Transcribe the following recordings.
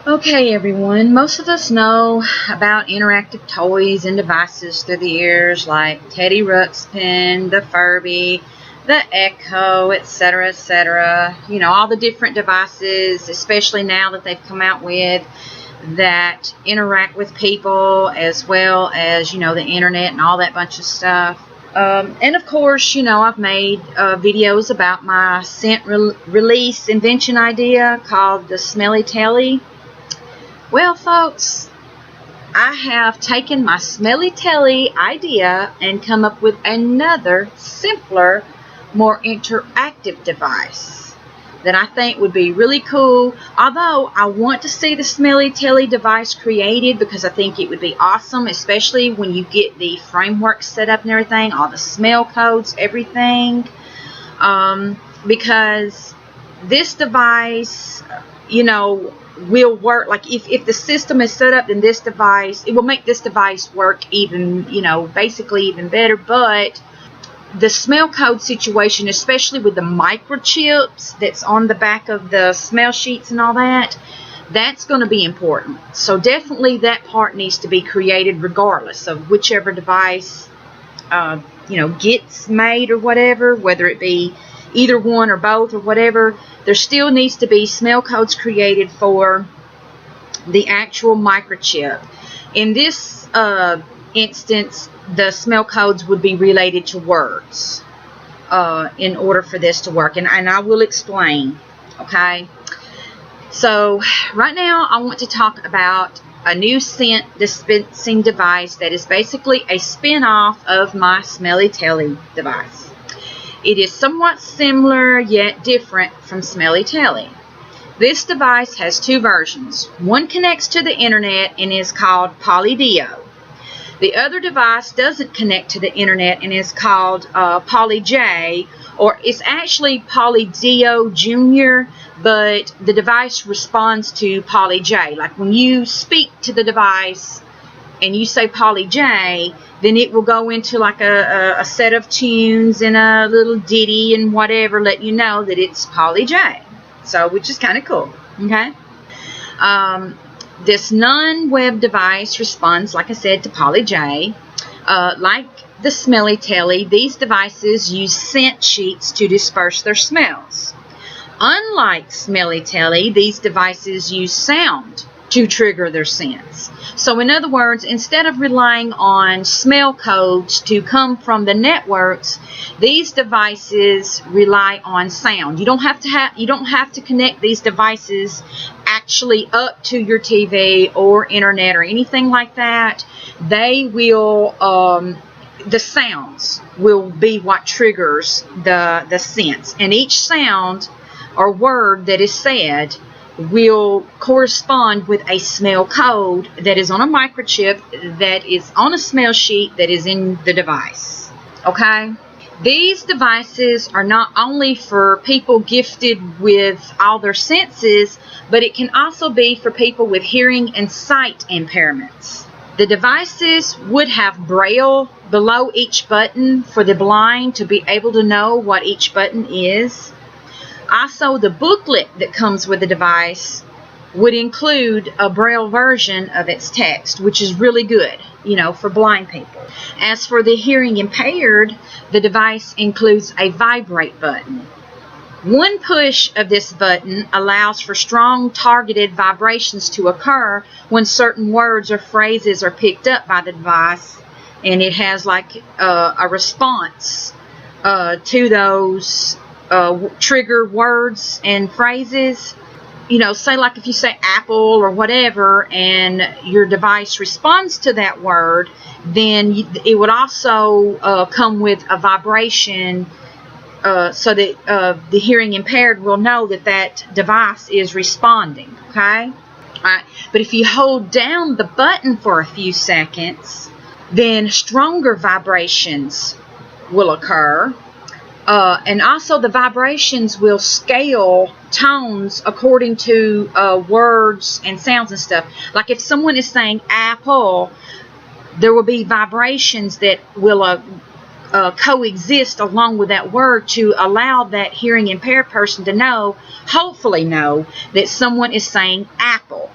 Okay, everyone, most of us know about interactive toys and devices through the years like Teddy Ruxpin, the Furby, the Echo, etc., etc. You know, all the different devices, especially now that they've come out with, that interact with people as well as, you know, the internet and all that bunch of stuff. And of course, you know, I've made videos about my scent release invention idea called the Smelly Telly. Well, folks, I have taken my Smelly Telly idea and come up with another simpler, more interactive device that I think would be really cool. Although I want to see the Smelly Telly device created because I think it would be awesome, especially when you get the framework set up and everything, all the smell codes, everything. Because this device, you know, will work. Like if the system is set up, then this device, it will make this device work even, you know, basically even better. But the smell code situation, especially with the microchips that's on the back of the smell sheets and all that, that's going to be important. So definitely that part needs to be created regardless of whichever device you know, gets made or whatever, whether it be either one or both or whatever. There still needs to be smell codes created for the actual microchip. In this instance, the smell codes would be related to words in order for this to work. And I will explain, okay? So right now I want to talk about a new scent dispensing device that is basically a spin-off of my Smelly Telly device. It is somewhat similar yet different from Smelly Telly. This device has two versions. One connects to the internet and is called Pauleedeo. The other device doesn't connect to the internet and is called Pauleedeo, or it's actually Pauleedeo Jr., but the device responds to Pauleedeo. Like when you speak to the device and you say Pauleedeo, then it will go into like a set of tunes and a little ditty and whatever, let you know that it's Pauleedeo. So, which is kind of cool, okay? This non-web device responds, like I said, to Pauleedeo. Like the Smelly Telly, these devices use scent sheets to disperse their smells. Unlike Smelly Telly, these devices use sound to trigger their scents. So in other words, instead of relying on smell codes to come from the networks, these devices rely on sound. You don't have to connect these devices actually up to your TV or internet or anything like that. They will the sounds will be what triggers the scents, and each sound or word that is said will correspond with a smell code that is on a microchip that is on a smell sheet that is in the device. Okay? These devices are not only for people gifted with all their senses, but it can also be for people with hearing and sight impairments. The devices would have Braille below each button for the blind to be able to know what each button is. Also, the booklet that comes with the device would include a Braille version of its text, which is really good, you know, for blind people. As for the hearing impaired, the device includes a vibrate button. One push of this button allows for strong targeted vibrations to occur when certain words or phrases are picked up by the device, and it has like a response to those trigger words and phrases. You know, say like if you say apple or whatever and your device responds to that word, then it would also come with a vibration so that the hearing impaired will know that that device is responding, okay? Alright, but if you hold down the button for a few seconds, then stronger vibrations will occur. And also the vibrations will scale tones according to words and sounds and stuff. Like if someone is saying apple, there will be vibrations that will coexist along with that word to allow that hearing impaired person to know, hopefully know, that someone is saying apple.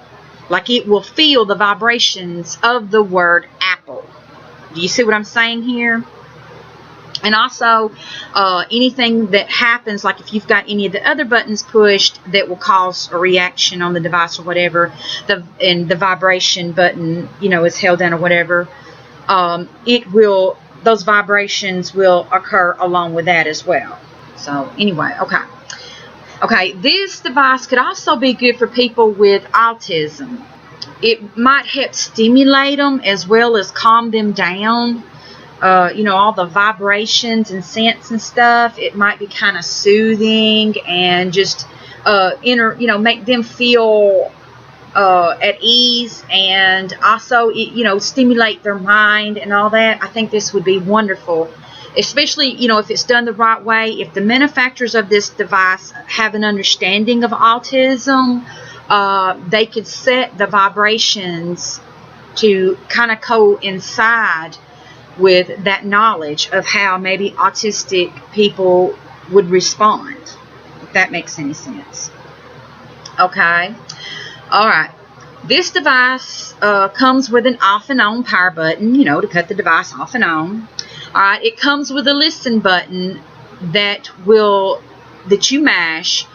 Like it will feel the vibrations of the word apple. Do you see what I'm saying here? And also, anything that happens, like if you've got any of the other buttons pushed that will cause a reaction on the device or whatever, and the vibration button, you know, is held down or whatever, those vibrations will occur along with that as well. So anyway, okay. Okay, this device could also be good for people with autism. It might help stimulate them as well as calm them down. You know, all the vibrations and scents and stuff, it might be kind of soothing and just make them feel at ease, and also stimulate their mind and all that. I think this would be wonderful, especially if it's done the right way. If the manufacturers of this device have an understanding of autism, they could set the vibrations to kind of coincide with that knowledge of how maybe autistic people would respond, if that makes any sense. Okay. Alright. This device comes with an off and on power button, to cut the device off and on. Alright, it comes with a listen button that you mash.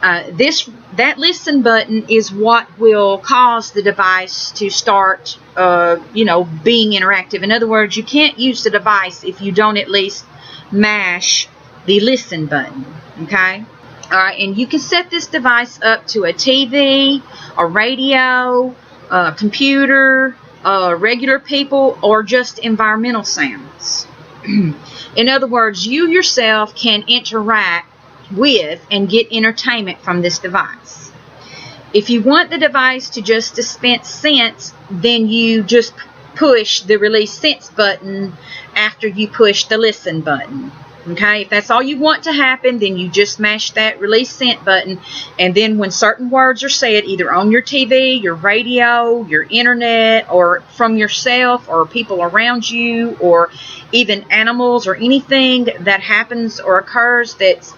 That listen button is what will cause the device to start being interactive. In other words, you can't use the device if you don't at least mash the listen button. Okay? Alright, and you can set this device up to a TV, a radio, a computer, regular people, or just environmental sounds. In other words, you yourself can interact with and get entertainment from this device. If you want the device to just dispense scents, then you just push the release scents button after you push the listen button. Okay, if that's all you want to happen, then you just mash that release scent button, and then when certain words are said, either on your TV, your radio, your internet, or from yourself or people around you, or even animals, or anything that happens or occurs that's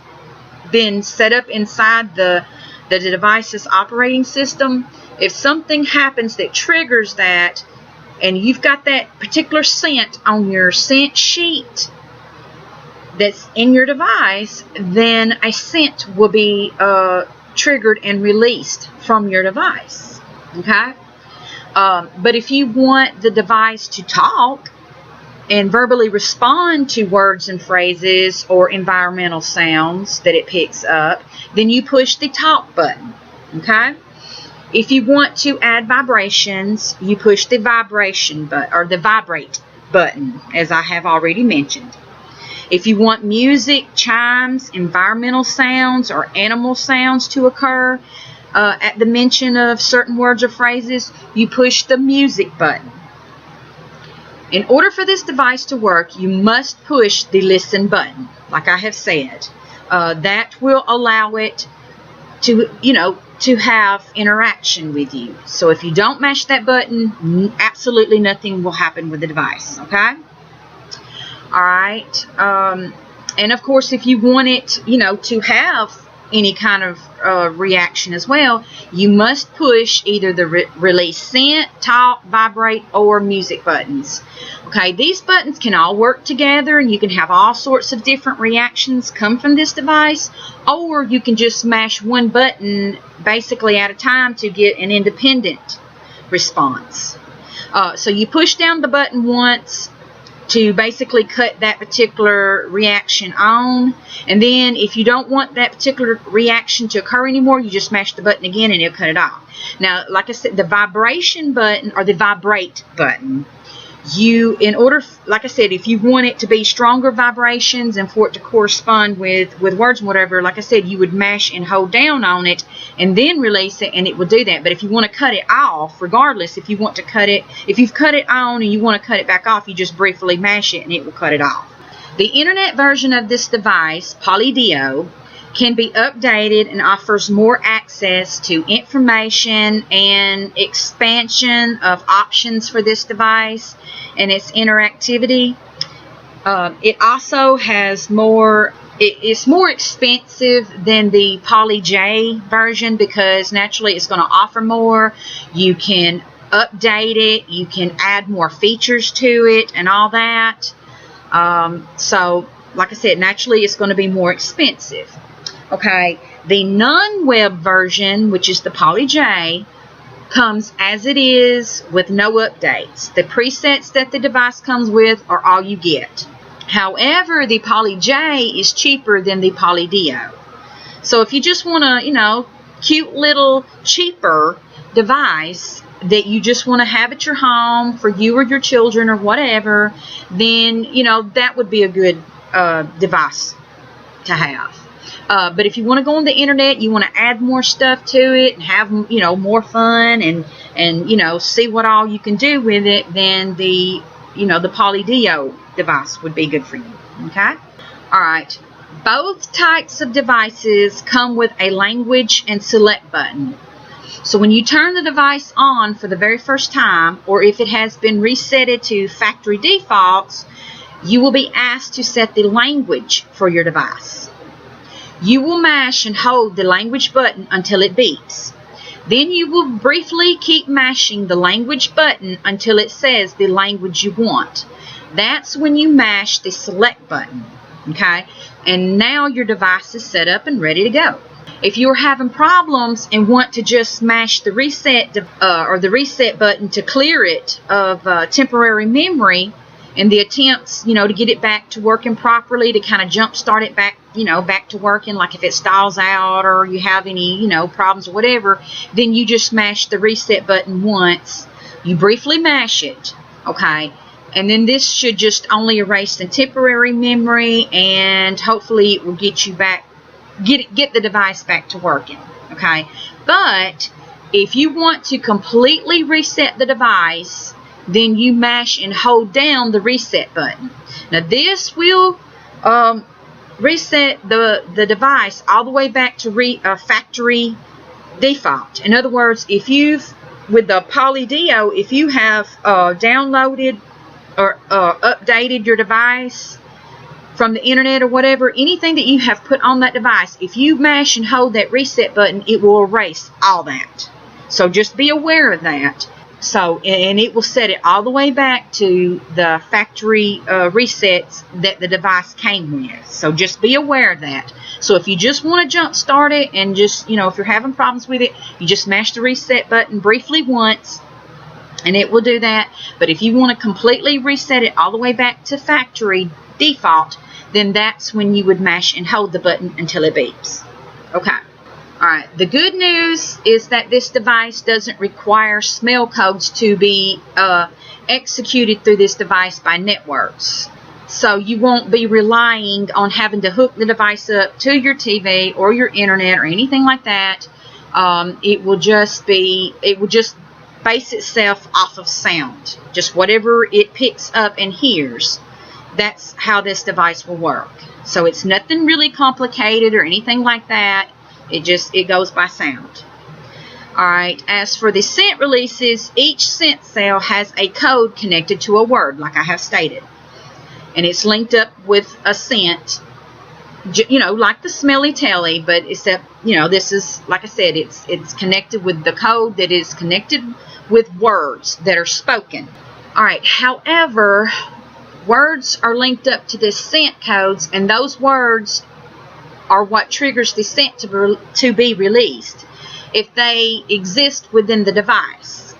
been set up inside the device's operating system, if something happens that triggers that, and you've got that particular scent on your scent sheet that's in your device, then a scent will be triggered and released from your device. Okay? But if you want the device to talk and verbally respond to words and phrases or environmental sounds that it picks up, then you push the talk button. Okay? If you want to add vibrations, you push the vibration button, or the vibrate button, as I have already mentioned. If you want music, chimes, environmental sounds, or animal sounds to occur at the mention of certain words or phrases, you push the music button. In order for this device to work, you must push the listen button, like I have said. That will allow it to have interaction with you. So if you don't mash that button, absolutely nothing will happen with the device. Okay? Alright, and of course if you want it, to have any kind of reaction as well, you must push either the release scent, talk, vibrate, or music buttons. Okay, these buttons can all work together, and you can have all sorts of different reactions come from this device, or you can just mash one button basically at a time to get an independent response. So you push down the button once to basically cut that particular reaction on, and then if you don't want that particular reaction to occur anymore, you just mash the button again and it'll cut it off. Now, like I said, the vibration button, or the vibrate button, like I said, if you want it to be stronger vibrations and for it to correspond with words and whatever, like I said, you would mash and hold down on it and then release it, and it will do that. But if you want to cut it off, regardless, if you've cut it on and you want to cut it back off, you just briefly mash it and it will cut it off. The internet version of this device, Pauleedeo, can be updated and offers more access to information and expansion of options for this device and its interactivity. It also has more it's more expensive than the Pauleedeo version because naturally it's going to offer more. You can update it. You can add more features to it and all that. So, like I said, naturally it's going to be more expensive. Okay, the non-web version, which is the Pauleedeo, comes as it is with no updates. The presets that the device comes with are all you get. However, the Pauleedeo is cheaper than the Pauleedeo. So if you just want a, cute little cheaper device that you just want to have at your home for you or your children or whatever, then, that would be a good device to have. But if you want to go on the internet, you want to add more stuff to it and have, more fun and see what all you can do with it, then the Pauleedeo device would be good for you. Okay? All right. Both types of devices come with a language and select button. So when you turn the device on for the very first time, or if it has been resetted to factory defaults, you will be asked to set the language for your device. You will mash and hold the language button until it beeps. Then you will briefly keep mashing the language button until it says the language you want. That's when you mash the select button. Okay? And now your device is set up and ready to go. If you're having problems and want to just smash the reset or the reset button to clear it of temporary memory, and the attempts, to get it back to working properly, to kind of jump start it back, back to working, like if it stalls out or you have any, problems or whatever, then you just smash the reset button once. You briefly mash it, okay? And then this should just only erase the temporary memory, and hopefully it will get you back, get the device back to working, okay? But if you want to completely reset the device, then you mash and hold down the reset button. Now this will reset the device all the way back to factory default. In other words, with the Pauleedeo, if you have downloaded or updated your device from the internet or whatever, anything that you have put on that device, if you mash and hold that reset button, it will erase all that. So just be aware of that. So, and it will set it all the way back to the factory resets that the device came with. So just be aware of that. So if you just want to jump start it and just, if you're having problems with it, you just smash the reset button briefly once and it will do that. But if you want to completely reset it all the way back to factory default, then that's when you would mash and hold the button until it beeps. Okay. Alright, the good news is that this device doesn't require smell codes to be executed through this device by networks. So you won't be relying on having to hook the device up to your TV or your internet or anything like that. It will just base itself off of sound. Just whatever it picks up and hears. That's how this device will work. So it's nothing really complicated or anything like that. It goes by sound. Alright, as for the scent releases, each scent cell has a code connected to a word, like I have stated. And it's linked up with a scent, like the Smelly Telly, but except, this is, like I said, it's connected with the code that is connected with words that are spoken. Alright, however, words are linked up to the scent codes, and those words are what triggers the scent to be released if they exist within the device.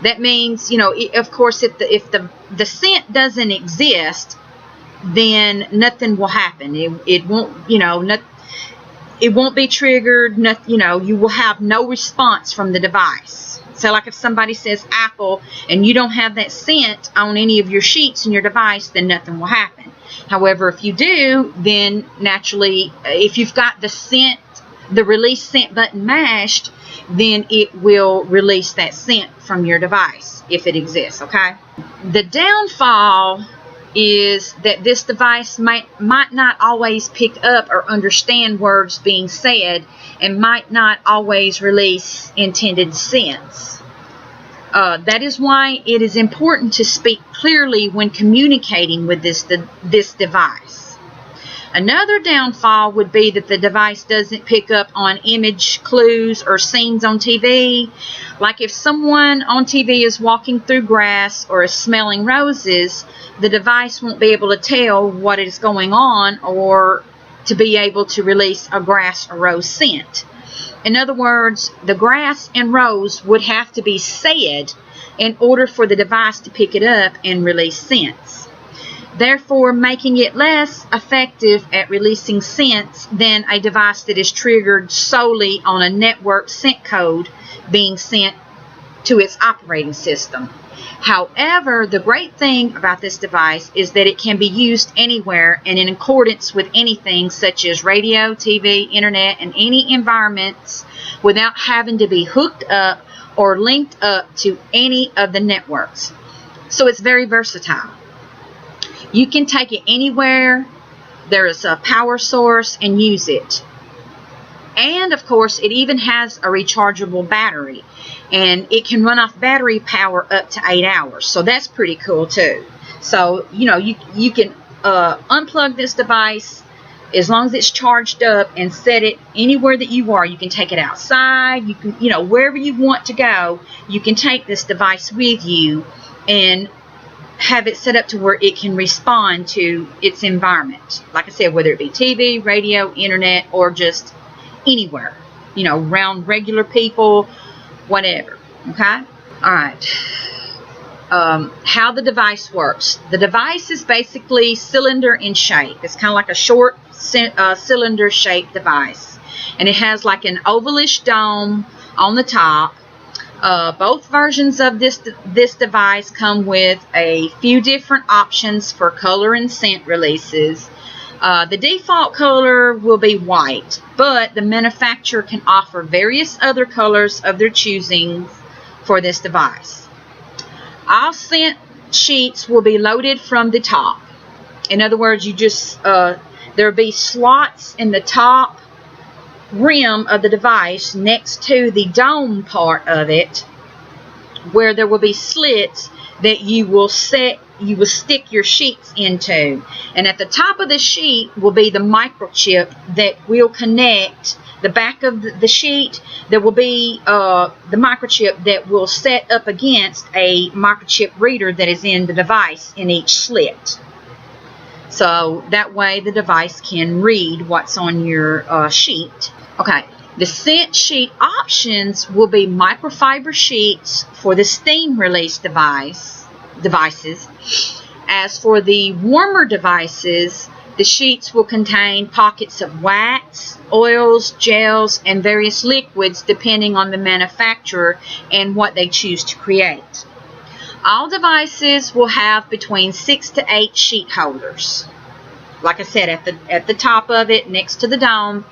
That means, of course, if the scent doesn't exist, then nothing will happen. It won't, it won't be triggered. You will have no response from the device. So like if somebody says apple and you don't have that scent on any of your sheets in your device, then nothing will happen. However, if you do, then naturally, if you've got the release scent button mashed, then it will release that scent from your device if it exists, okay? The downfall is that this device might not always pick up or understand words being said and might not always release intended scents. That is why it is important to speak clearly when communicating with this device. Another downfall would be that the device doesn't pick up on image clues or scenes on TV. Like if someone on TV is walking through grass or is smelling roses, the device won't be able to tell what is going on or to be able to release a grass or rose scent. In other words, the grass and rose would have to be said in order for the device to pick it up and release scents, therefore making it less effective at releasing scents than a device that is triggered solely on a network scent code being sent to its operating system. However, the great thing about this device is that it can be used anywhere and in accordance with anything such as radio, TV, internet, and any environments without having to be hooked up or linked up to any of the networks. So it's very versatile. You can take it anywhere. There is a power source and use it. And of course, it even has a rechargeable battery, and it can run off battery power up to 8 hours. So that's pretty cool too. So, you can unplug this device as long as it's charged up and set it anywhere that you are. You can take it outside. You can, wherever you want to go, you can take this device with you and have it set up to where it can respond to its environment. Like I said, whether it be TV, radio, internet, or just anywhere, around regular people, whatever. Okay? Alright. How the device works. The device is basically cylinder in shape. It's kind of like a short cylinder shaped device. And it has like an ovalish dome on the top. Both versions of this device come with a few different options for color and scent releases. The default color will be white, but the manufacturer can offer various other colors of their choosing for this device. All scent sheets will be loaded from the top. In other words, there will be slots in the top rim of the device next to the dome part of it, where there will be slits that you will stick your sheets into, and at the top of the sheet will be the microchip that will connect the back of the sheet. There will be the microchip that will set up against a microchip reader that is in the device in each slit, so that way the device can read what's on your sheet. Okay, the scent sheet options will be microfiber sheets for the steam release devices. As for the warmer devices, the sheets will contain pockets of wax, oils, gels, and various liquids depending on the manufacturer and what they choose to create. All devices will have between 6 to 8 sheet holders. Like I said, at the top of it, next to the dome,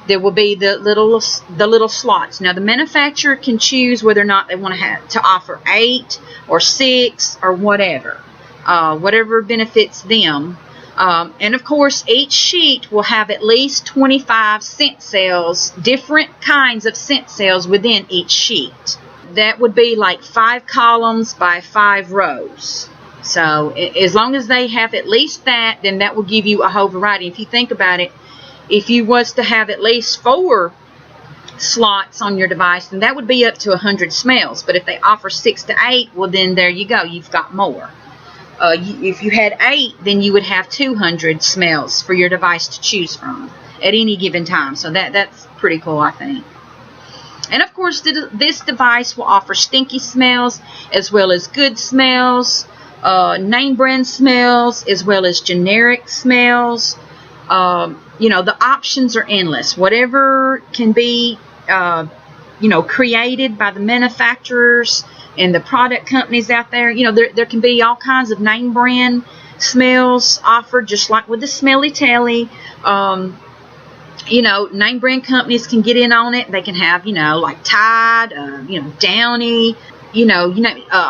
there will be the little slots. Now, the manufacturer can choose whether or not they want to offer 8 or 6 or whatever benefits them. And of course, each sheet will have at least 25 scent cells, different kinds of scent cells within each sheet. That would be like 5 columns by 5 rows. So as long as they have at least that, then that will give you a whole variety. If you think about it, if you was to have at least 4 slots on your device, then that would be up to 100 smells. But if they offer 6 to 8, well, then there you go. You've got more. If you had 8, then you would have 200 smells for your device to choose from at any given time. So that's pretty cool, I think. And of course, this device will offer stinky smells as well as good smells, name brand smells as well as generic smells. The options are endless. Whatever can be, created by the manufacturers and the product companies out there. There can be all kinds of name brand smells offered, just like with the Smelly Telly. Name brand companies can get in on it. They can have, like Tide, Downy,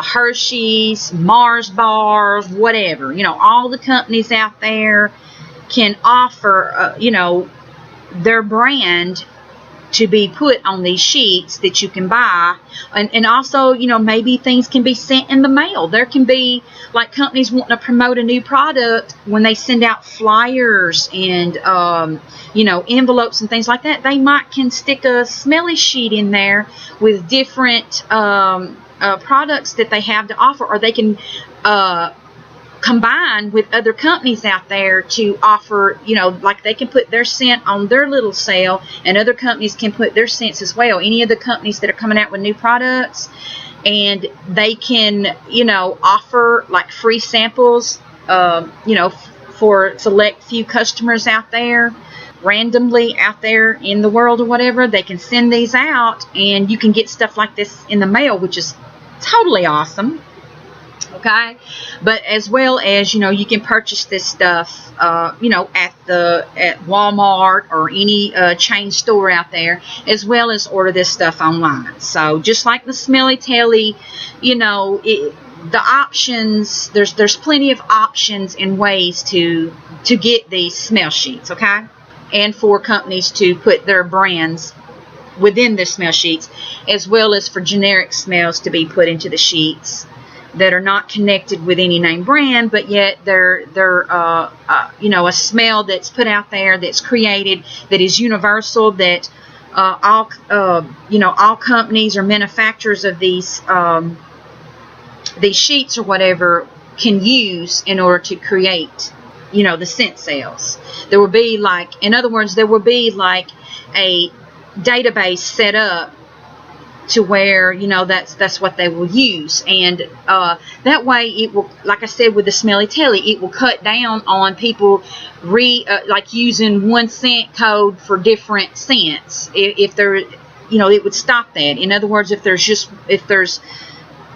Hershey's, Mars bars, whatever. All the companies out there can offer, their brand to be put on these sheets that you can buy. And also, you know, maybe things can be sent in the mail. There can be, like, companies wanting to promote a new product, when they send out flyers and, you know, envelopes and things like that, they can stick a smelly sheet in there with different products that they have to offer, or they can combine with other companies out there to offer, you know, like they can put their scent on their little sale, and other companies can put their scents as well. Any of the companies that are coming out with new products, and they can, you know, offer like free samples, you know, for select few customers out there, randomly out there in the world or whatever. They can send these out, and you can get stuff like this in the mail, which is totally awesome. Okay, but as well as, you know, you can purchase this stuff, you know, at Walmart or any chain store out there, as well as order this stuff online. So just like the Smelly Telly, you know, the options, there's plenty of options and ways to get these smell sheets. Okay, and for companies to put their brands within the smell sheets, as well as for generic smells to be put into the sheets that are not connected with any name brand, but yet they're you know, a smell that's put out there, that's created, that is universal, that all you know, all companies or manufacturers of these sheets or whatever can use in order to create, you know, the scent sales. There will be, like, in other words, there will be like a database set up to where, you know, that's what they will use, and that way it will, like I said with the Smelly Telly, it will cut down on people like using one scent code for different scents. If they're, you know, it would stop that. In other words, if there's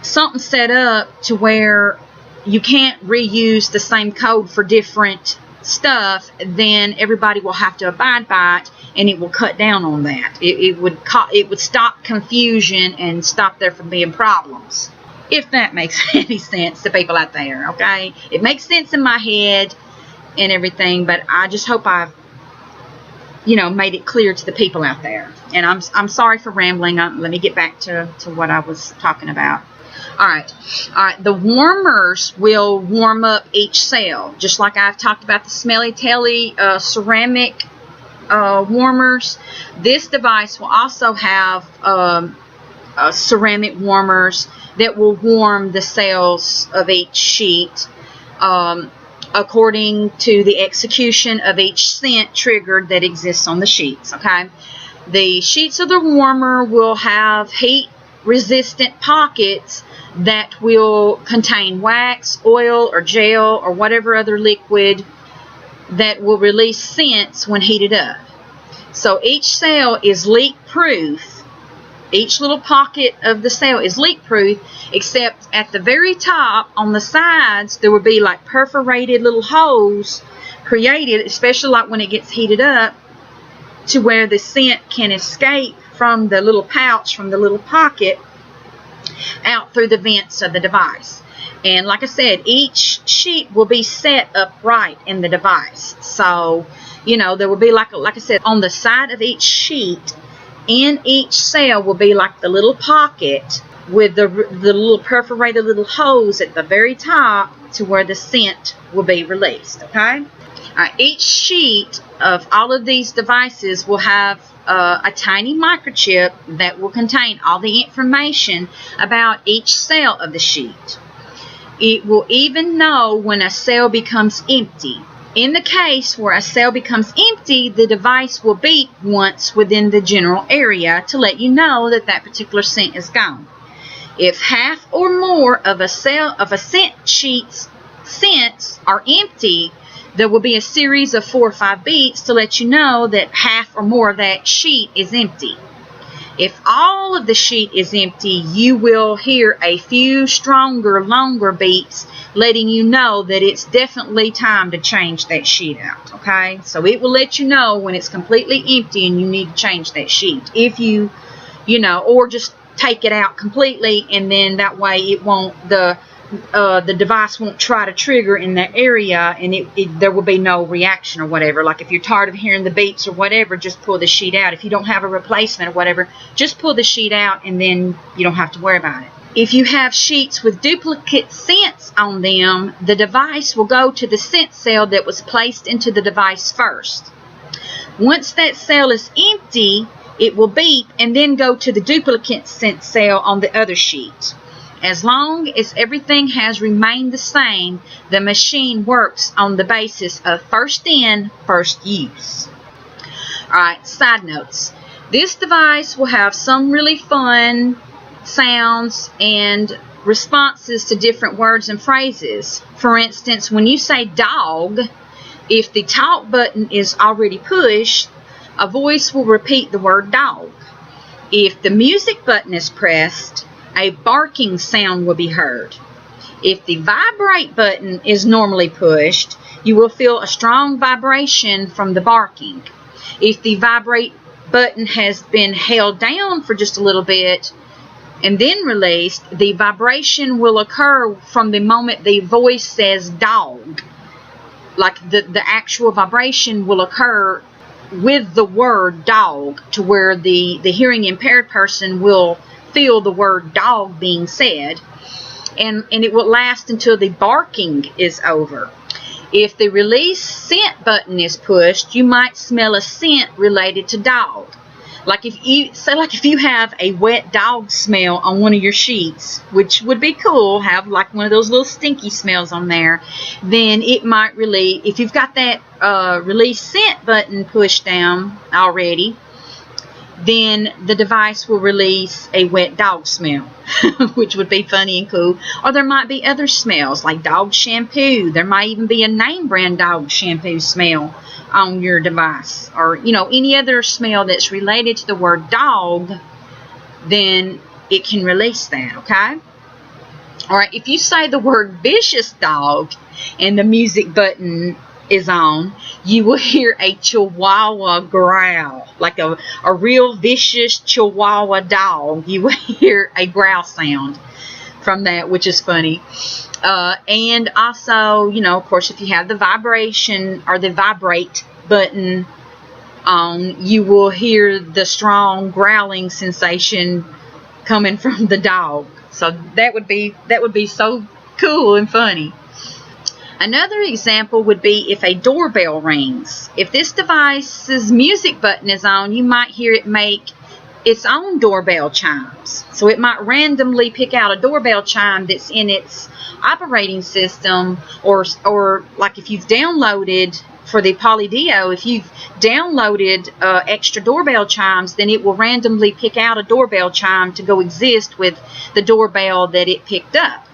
something set up to where you can't reuse the same code for different stuff, then everybody will have to abide by it, and it will cut down on that. It would stop confusion and stop there from being problems, if that makes any sense to people out there. Okay, it makes sense in my head and everything, but I just hope I've, you know, made it clear to the people out there. And I'm sorry for rambling. Let me get back to what I was talking about. Alright, the warmers will warm up each cell, just like I've talked about the Smelly Telly ceramic warmers. This device will also have ceramic warmers that will warm the cells of each sheet according to the execution of each scent triggered that exists on the sheets. Okay, the sheets of the warmer will have heat resistant pockets that will contain wax, oil, or gel, or whatever other liquid that will release scents when heated up. So each cell is leak proof. Each little pocket of the cell is leak proof, except at the very top on the sides there will be like perforated little holes created, especially like when it gets heated up, to where the scent can escape from the little pouch, from the little pocket, out through the vents of the device. And like I said, each sheet will be set upright in the device. So, you know, there will be, like I said, on the side of each sheet, in each cell will be like the little pocket with the little perforated little hose at the very top to where the scent will be released. Okay? Each sheet of all of these devices will have a tiny microchip that will contain all the information about each cell of the sheet. It will even know when a cell becomes empty. In the case where a cell becomes empty, the device will beep once within the general area to let you know that that particular scent is gone. If half or more of a scent sheet's scents are empty, there will be a series of 4 or 5 beeps to let you know that half or more of that sheet is empty. If all of the sheet is empty, you will hear a few stronger, longer beeps letting you know that it's definitely time to change that sheet out. Okay? So it will let you know when it's completely empty and you need to change that sheet. If you know, or just take it out completely, and then that way it won't, the the device won't try to trigger in that area, and there will be no reaction or whatever. Like if you're tired of hearing the beeps or whatever, just pull the sheet out. If you don't have a replacement or whatever, just pull the sheet out, and then you don't have to worry about it. If you have sheets with duplicate scents on them, the device will go to the scent cell that was placed into the device first. Once that cell is empty, it will beep and then go to the duplicate scent cell on the other sheet. As long as everything has remained the same, the machine works on the basis of first in, first use. Alright, side notes. This device will have some really fun sounds and responses to different words and phrases. For instance, when you say dog, if the talk button is already pushed, a voice will repeat the word dog. If the music button is pressed, a barking sound will be heard. If the vibrate button is normally pushed, you will feel a strong vibration from the barking. If the vibrate button has been held down for just a little bit and then released, the vibration will occur from the moment the voice says dog. Like the actual vibration will occur with the word dog, to where the hearing impaired person will feel the word dog being said, and it will last until the barking is over. If the release scent button is pushed, you might smell a scent related to dog. Like if you have a wet dog smell on one of your sheets, which would be cool, have like one of those little stinky smells on there, then it might release, if you've got that release scent button pushed down already, then the device will release a wet dog smell, which would be funny and cool. Or there might be other smells like dog shampoo. There might even be a name brand dog shampoo smell on your device, or any other smell that's related to the word dog. Then it can release that. Okay. All right. If you say the word vicious dog and the music button is on, you will hear a chihuahua growl, like a real vicious chihuahua dog. You will hear a growl sound from that, which is funny. And also, of course, if you have the vibration or the vibrate button on, you will hear the strong growling sensation coming from the dog. So that would be so cool and funny. Another example would be if a doorbell rings. If this device's music button is on, you might hear it make its own doorbell chimes. So it might randomly pick out a doorbell chime that's in its operating system, or like if you've downloaded for the Pauleedeo, if you've downloaded extra doorbell chimes, then it will randomly pick out a doorbell chime to go exist with the doorbell that it picked up.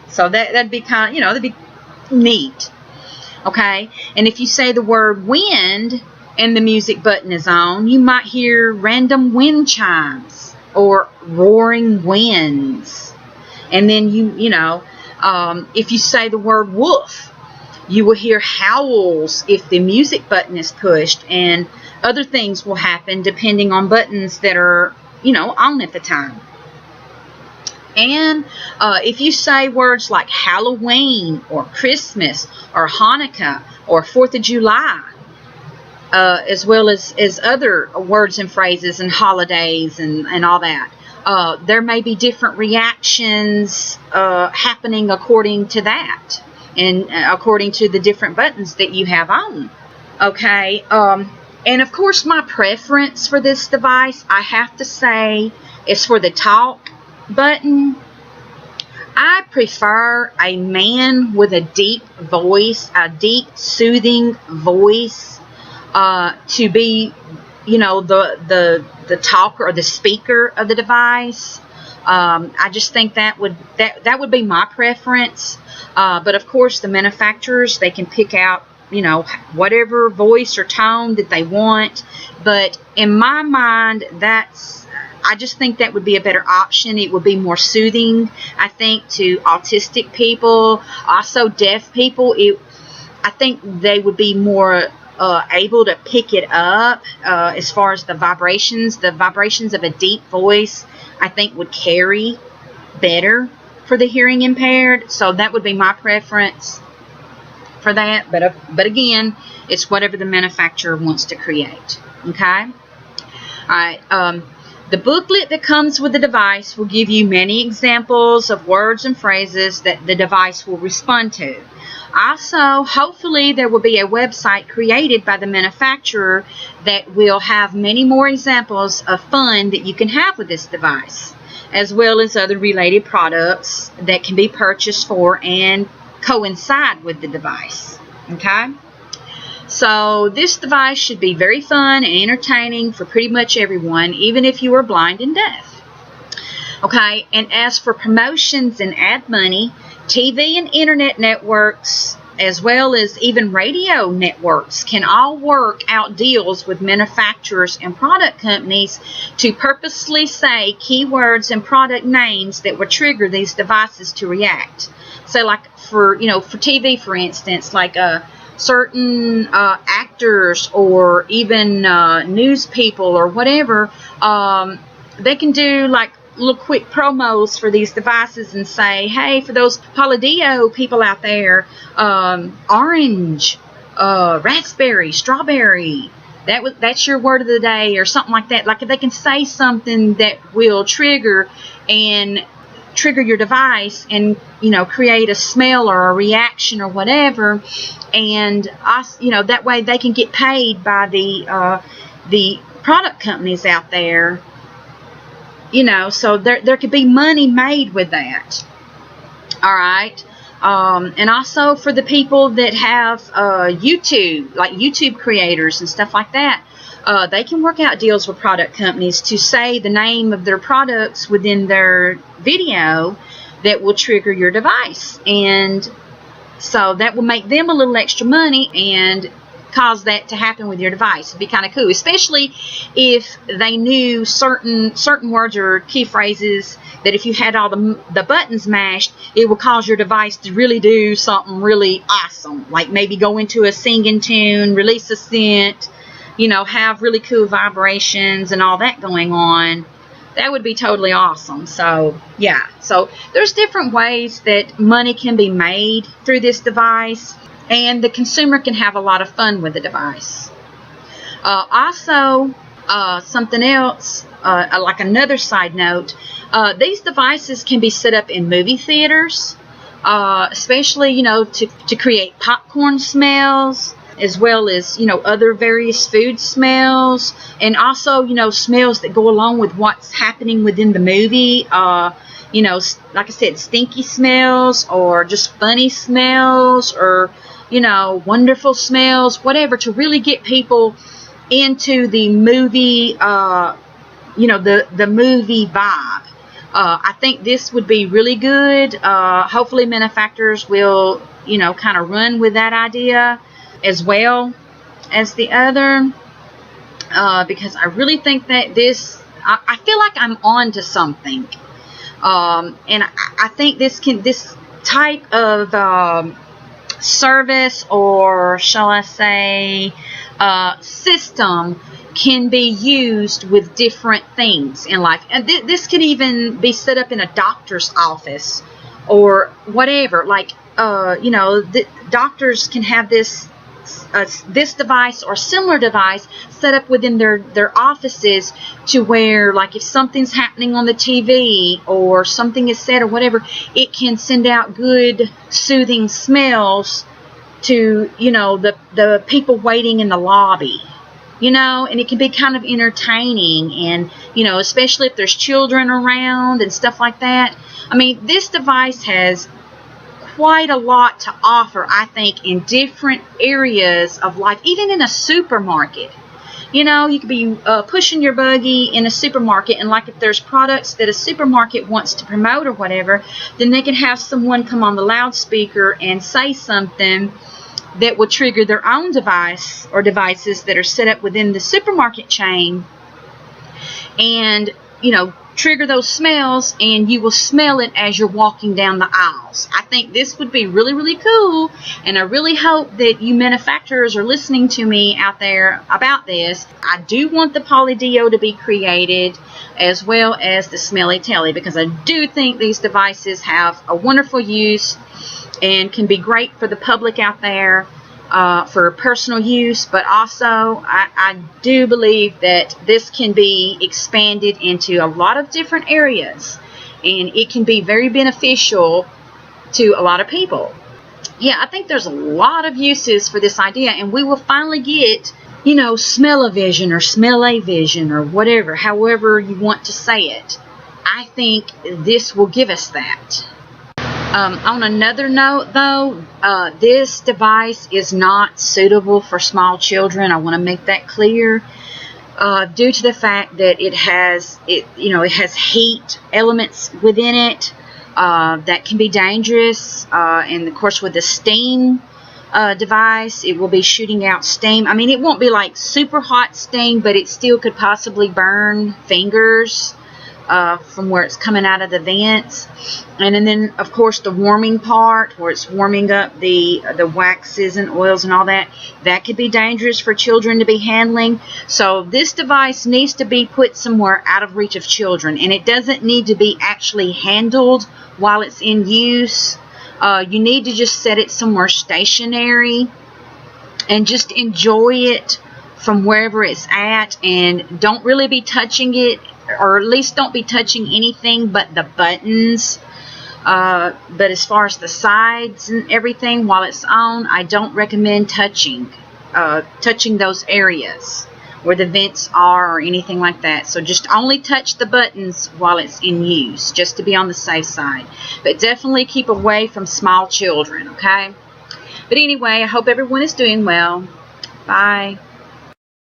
So that'd be that'd be neat. Okay, and if you say the word wind and the music button is on, you might hear random wind chimes or roaring winds. And then if you say the word wolf, you will hear howls if the music button is pushed, and other things will happen depending on buttons that are on at the time. And if you say words like Halloween or Christmas or Hanukkah or 4th of July, as well as other words and phrases and holidays and all that, there may be different reactions happening according to that, and according to the different buttons that you have on. Okay, and of course my preference for this device, I have to say, is for the talk button. I prefer a man with a deep voice, a deep soothing voice, to be the talker or the speaker of the device. I just think that would be my preference. But of course the manufacturers, they can pick out whatever voice or tone that they want. But in my mind, I just think that would be a better option. It would be more soothing, I think, to autistic people, also deaf people. I think they would be more able to pick it up as far as the vibrations. The vibrations of a deep voice, I think, would carry better for the hearing impaired, so that would be my preference for that. But again, it's whatever the manufacturer wants to create. Okay. All right. The booklet that comes with the device will give you many examples of words and phrases that the device will respond to. Also, hopefully there will be a website created by the manufacturer that will have many more examples of fun that you can have with this device, as well as other related products that can be purchased for and coincide with the device. Okay? So this device should be very fun and entertaining for pretty much everyone, even if you are blind and deaf. Okay, and as for promotions and ad money, TV and internet networks, as well as even radio networks, can all work out deals with manufacturers and product companies to purposely say keywords and product names that would trigger these devices to react. So like for TV, for instance, like certain actors or even news people or whatever, they can do like little quick promos for these devices and say, hey, for those Pauleedeo people out there, orange, raspberry, strawberry, that's your word of the day, or something like that. Like if they can say something that will trigger your device and create a smell or a reaction or whatever, and that way they can get paid by the product companies out there. So there could be money made with that. All right. And also for the people that have YouTube, like YouTube creators and stuff like that, they can work out deals with product companies to say the name of their products within their video that will trigger your device. And so that will make them a little extra money and cause that to happen with your device. It'd be kind of cool, especially if they knew certain words or key phrases that if you had all the buttons mashed, it will cause your device to really do something really awesome, like maybe go into a singing tune, release a scent, have really cool vibrations and all that going on. That would be totally awesome. So yeah, so there's different ways that money can be made through this device, and the consumer can have a lot of fun with the device. Also, something else, like another side note, these devices can be set up in movie theaters, especially, to create popcorn smells, as well as, other various food smells, and also, smells that go along with what's happening within the movie. Like I said, stinky smells, or just funny smells, or wonderful smells, whatever, to really get people into the movie, the movie vibe. I think this would be really good. Hopefully manufacturers will, kind of run with that idea as well as the other, because I really think that I feel like I'm on to something. And I think this type of service, or shall I say system, can be used with different things in life. And this could even be set up in a doctor's office or whatever. Like the doctors can have this device or similar device set up within their offices, to where, like, if something's happening on the TV or something is said or whatever, it can send out good soothing smells to the people waiting in the lobby, and it can be kind of entertaining, and especially if there's children around and stuff like that. I mean, this device has quite a lot to offer, I think, in different areas of life, even in a supermarket. You could be pushing your buggy in a supermarket, and like if there's products that a supermarket wants to promote or whatever, then they can have someone come on the loudspeaker and say something that will trigger their own device or devices that are set up within the supermarket chain, and trigger those smells, and you will smell it as you're walking down the aisles. I think this would be really, really cool, and I really hope that you manufacturers are listening to me out there about this. I do want the Pauleedeo to be created, as well as the Smelly Telly, because I do think these devices have a wonderful use and can be great for the public out there. For personal use, but also I do believe that this can be expanded into a lot of different areas, and it can be very beneficial to a lot of people. Yeah, I think there's a lot of uses for this idea, and we will finally get, you know, smell-o-vision or smell-a-vision or whatever, however you want to say it. I think this will give us that. On another note, though, this device is not suitable for small children. I want to make that clear, due to the fact that it has heat elements within it that can be dangerous, and of course with the steam device, it will be shooting out steam. I mean, it won't be like super hot steam, but it still could possibly burn fingers from where it's coming out of the vents. And then of course the warming part, where it's warming up the waxes and oils and all that, that could be dangerous for children to be handling. So this device needs to be put somewhere out of reach of children, and it doesn't need to be actually handled while it's in use. You need to just set it somewhere stationary and just enjoy it from wherever it's at, and don't really be touching it, or at least don't be touching anything but the buttons. But as far as the sides and everything while it's on, I don't recommend touching those areas where the vents are or anything like that. So just only touch the buttons while it's in use, just to be on the safe side. But definitely keep away from small children, okay? But anyway, I hope everyone is doing well. Bye.